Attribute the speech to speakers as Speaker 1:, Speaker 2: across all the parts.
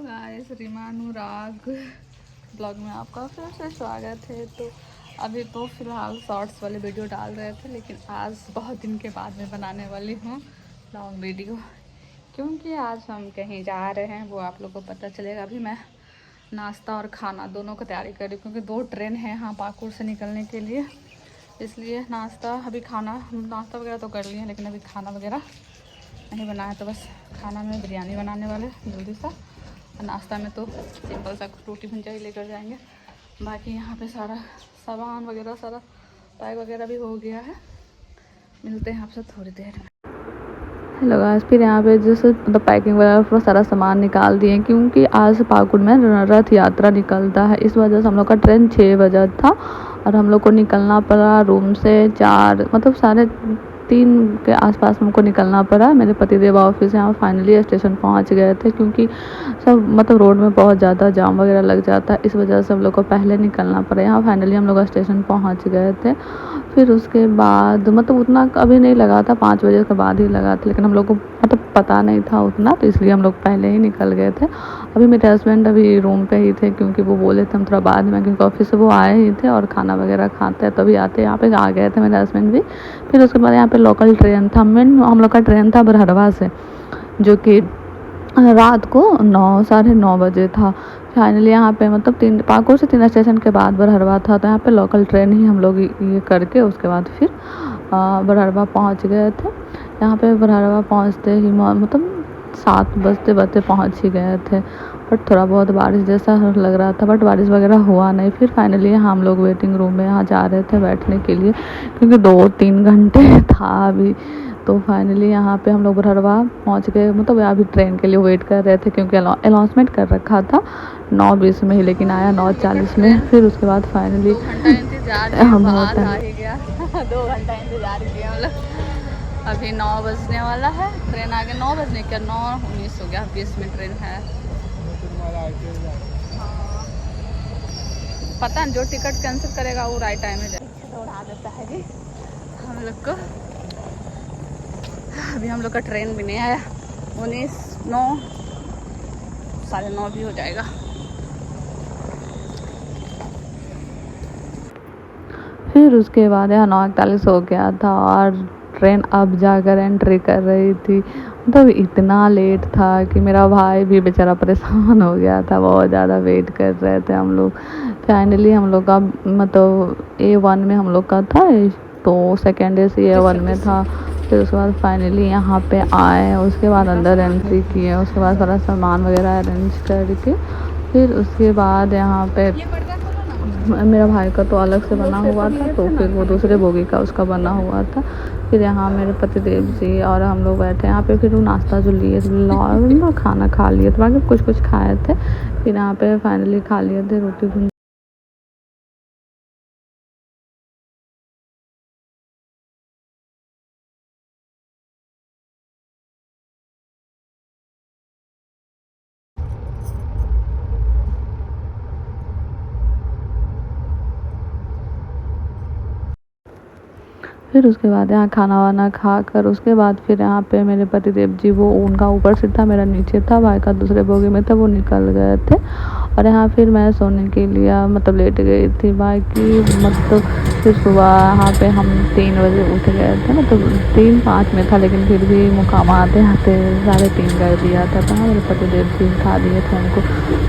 Speaker 1: Guys, Reema अनुराग blog में आपका फिर से स्वागत है। तो अभी तो फ़िलहाल शॉर्ट्स वाले वीडियो डाल रहे थे, लेकिन आज बहुत दिन के बाद मैं बनाने वाली हूँ लॉन्ग वीडियो, क्योंकि आज हम कहीं जा रहे हैं, वो आप लोगों को पता चलेगा। अभी मैं नाश्ता और खाना दोनों की तैयारी कर रही हूँ, क्योंकि 2 ट्रेन है यहाँ पाकुड़ से निकलने के लिए, इसलिए नाश्ता नाश्ता वगैरह तो कर लिए हैं, लेकिन अभी खाना वगैरह नहीं बनाया। तो बस खाना में बिरयानी बनाने वाले जल्दी सा, और नाश्ता में तो सिंपल सा रोटी भुंजा ही लेकर जाएंगे। बाकी यहाँ पे सारा सामान वगैरह सारा पैक वगैरह भी हो गया है। मिलते हैं आपसे थोड़ी देर में। हेलो गाइस, फिर यहाँ पे जैसे मतलब पैकिंग वगैरह पूरा सारा सामान निकाल दिए, क्योंकि आज पाकुड़ में रथ यात्रा निकलता है। इस वजह से हम लोग का ट्रेन 6 बजा था और हम लोग को निकलना पड़ा रूम से 4 मतलब 3:30 के आसपास हमको निकलना पड़ा। मेरे पतिदेव ऑफिस यहाँ फाइनली स्टेशन पहुँच गए थे, क्योंकि सब मतलब रोड में बहुत ज़्यादा जाम वगैरह लग जाता है, इस वजह से हम लोग को पहले निकलना पड़ा। यहाँ फाइनली हम लोग स्टेशन पहुँच गए थे। फिर उसके बाद मतलब उतना अभी नहीं लगा था, 5 बजे के बाद ही लगा था, लेकिन हम लोग को मतलब पता नहीं था उतना, तो इसलिए हम लोग पहले ही निकल गए थे। अभी मेरे हस्बैंड अभी रूम पे ही थे, क्योंकि वो बोले थे हम थोड़ा बाद में, क्योंकि ऑफिस से वो आए ही थे और खाना वगैरह खाते हैं तभी आते। यहाँ पे आ गए थे मेरे हस्बैंड भी। फिर उसके बाद यहाँ पे लोकल ट्रेन था, हम लोग का ट्रेन था बरहरवा से, जो कि रात को 9 साढ़े 9 बजे था। फाइनली यहाँ पे मतलब पाकुड़ से 3 स्टेशन के बाद बरहरवा था, तो यहाँ पे लोकल ट्रेन ही हम लोग ये करके उसके बाद फिर बरहरवा पहुँच गए थे। यहाँ पे बरहरवा पहुँचते ही मतलब 7 बजते बजते पहुँच ही गए थे, बट थोड़ा बहुत बारिश जैसा लग रहा था, बट बारिश वगैरह हुआ नहीं। फिर फाइनली हम लोग वेटिंग रूम में यहाँ जा रहे थे बैठने के लिए, क्योंकि 2-3 घंटे था अभी। तो फाइनली यहाँ पे हम लोग बरहरवा पहुँच गए, मतलब अभी ट्रेन के लिए वेट कर रहे थे, क्योंकि अनाउंसमेंट कर रखा था 9:20 में ही, लेकिन आया 9:40 में। फिर उसके बाद फाइनली 2 घंटा इंतजार हम बहुत आ ही गया 2 घंटा इंतजार किया हम लोग। अभी 9 बजने वाला है, ट्रेन आगे 9 बजने क्या 9:19 हो गया, 20 में ट्रेन है। पता नहीं जो टिकट कैंसिल करेगा वो राइट टाइम में जाएगा, उड़ा देता है जी हम लोग को। अभी हम लोग का ट्रेन भी नहीं आया, 9 साढ़े 9 भी हो जाएगा। फिर उसके बाद यहाँ 9:41 हो गया था और ट्रेन अब जाकर एंट्री कर रही थी। मतलब इतना लेट था कि मेरा भाई भी बेचारा परेशान हो गया था, बहुत ज़्यादा वेट कर रहे थे हम लोग। फाइनली हम लोग का मतलब A1 में हम लोग का था, तो सेकेंड AC A1 में था। फिर उसके बाद फाइनली यहाँ पे आए, उसके बाद अंदर एंट्री किए, उसके बाद सारा सामान वगैरह अरेंज करके फिर उसके बाद यहाँ पे मेरा भाई का तो अलग से बना हुआ था, तो फिर वो दूसरे बोगी का उसका बना हुआ था। फिर यहाँ मेरे पतिदेव जी और हम लोग बैठे यहाँ पे। फिर वो नाश्ता जो लिए थे खाना खा लिए थे, बाकी कुछ खाए थे। फिर यहाँ पे फाइनली खा लिए थे रोटी भुंजी। फिर उसके बाद यहाँ खाना वाना खा कर उसके बाद फिर यहाँ पे मेरे पतिदेव जी, वो उनका ऊपर से था, मेरा नीचे था, भाई का दूसरे बोगी में था, वो निकल गए थे। और यहाँ फिर मैं सोने के लिए मतलब लेट गई थी। बाकी मतलब फिर सुबह यहाँ पे हम 3 बजे उठ गए थे, मतलब 3:05 में था, लेकिन फिर भी मुकामा आते आते 3:30 कर दिया था। तो मेरे पतिदेव जी उठा दिए थे हमको,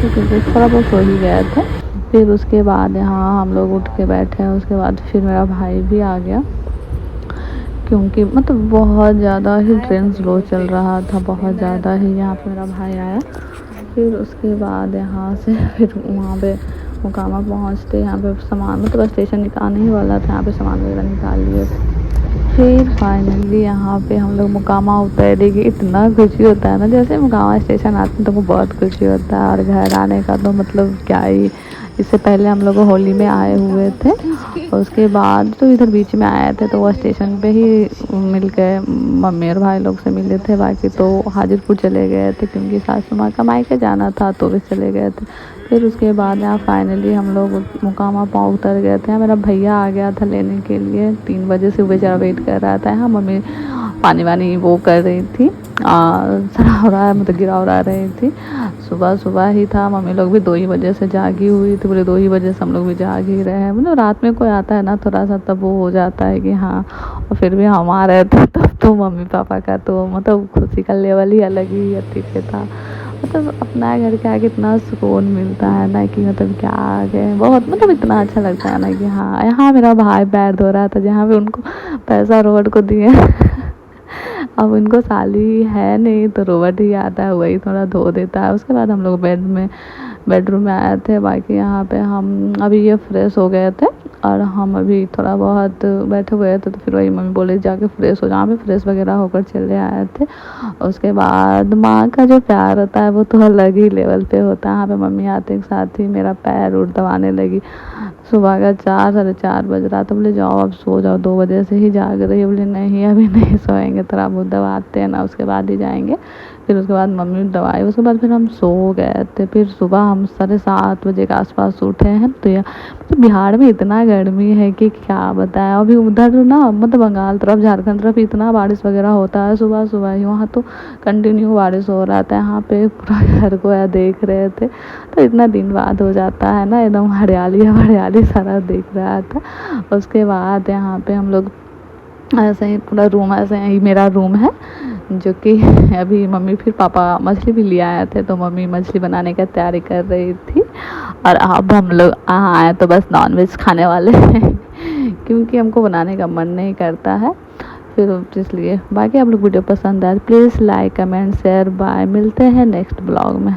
Speaker 1: क्योंकि थोड़ा बहुत सो ही गए थे। फिर उसके बाद यहाँ हम लोग उठ के बैठे, उसके बाद फिर मेरा भाई भी आ गया, क्योंकि मतलब बहुत ज़्यादा ही ट्रेन स्लो चल रहा था, बहुत ज़्यादा ही। यहाँ पे मेरा भाई आया। फिर उसके बाद यहाँ से फिर वहाँ पे मुकामा पहुँचते यहाँ पे सामान मतलब स्टेशन निकालने ही वाला था, यहाँ पे सामान वगैरह निकाल लिए थे। फिर फाइनली यहाँ पे हम लोग मुकामा उतरेंगे। इतना खुशी होता है ना, जैसे मुकामा स्टेशन आते हैं तो वो बहुत खुशी होता है। और घर आने का तो मतलब क्या ही, इससे पहले हम लोग होली में आए हुए थे, और उसके बाद तो इधर बीच में आए थे, तो वो स्टेशन पे ही मिल गए, मम्मी और भाई लोग से मिले थे। बाकी तो हाजीपुर चले गए थे, क्योंकि सासू माँ का मायके जाना था, तो भी चले गए थे। फिर उसके बाद यहाँ फाइनली हम लोग मुकामा पाँव उतर गए थे। मेरा भैया आ गया था लेने के लिए, 3 बजे से वो बेचारा वेट कर रहा था। यहाँ मम्मी पानी वानी वो कर रही थी, सरा उड़ा मतलब गिरा उड़ा रही थी। सुबह सुबह ही था, मम्मी लोग भी 2 ही बजे से जागी हुई थी, बोले 2 ही बजे से हम लोग भी जाग ही रहे हैं। मतलब रात में कोई आता है ना थोड़ा सा तब वो हो जाता है कि हाँ, और फिर भी हम आ रहे थे तब तो मम्मी पापा का तो मतलब खुशी का लेवल ही अलग ही अति पे था। मतलब अपना घर के आगे इतना सुकून मिलता है ना कि मतलब क्या आगे बहुत मतलब इतना अच्छा लगता है ना कि हाँ, यहाँ मेरा भाई पैर धो रहा था जहाँ पे उनको पैसा रोबोट को दिए अब उनको साली है नहीं तो रोबोट ही आता है, वही थोड़ा धो देता है। उसके बाद हम लोग बेडरूम में आए थे। बाकी यहाँ पे हम अभी ये फ्रेश हो गए थे और हम अभी थोड़ा बहुत बैठे हुए थे, तो फिर वही मम्मी बोले जाके फ्रेश हो जाओ। भी फ्रेश वगैरह होकर चले आए थे। उसके बाद माँ का जो प्यार होता है वो तो अलग ही लेवल पे होता है। यहाँ पे मम्मी आते के साथ ही मेरा पैर उठ दबाने लगी। सुबह का 4 साढ़े 4 बज रहा था। बोले जाओ अब सो जाओ, 2 बजे से ही जाग रही है। बोले नहीं अभी नहीं सोएंगे, थोड़ा बहुत दबाते हैं ना उसके बाद ही जाएंगे। फिर उसके बाद मम्मी दवाई, उसके बाद फिर हम सो गए थे। फिर सुबह हम 7:30 बजे के आसपास उठे हैं। तो यह मतलब बिहार में इतना गर्मी है कि क्या बताएं। अभी उधर ना मतलब बंगाल तरफ झारखंड तरफ इतना बारिश वगैरह होता है सुबह सुबह ही, वहाँ तो कंटिन्यू बारिश हो रहा था। यहाँ पे पूरा घर को या देख रहे थे तो इतना दिन बाद हो जाता है ना, एकदम हरियाली हरियाली सारा दिख रहा था। उसके बाद यहाँ पे हम लोग ऐसे ही पूरा रूम, ऐसे ही मेरा रूम है जो कि अभी मम्मी फिर पापा मछली भी ले आए थे तो मम्मी मछली बनाने का तैयारी कर रही थी। और अब हम लोग यहाँ आए तो बस नॉनवेज खाने वाले हैं क्योंकि हमको बनाने का मन नहीं करता है फिर इसलिए। बाकी आप लोग वीडियो पसंद आए please like comment share bye, मिलते हैं नेक्स्ट ब्लॉग में।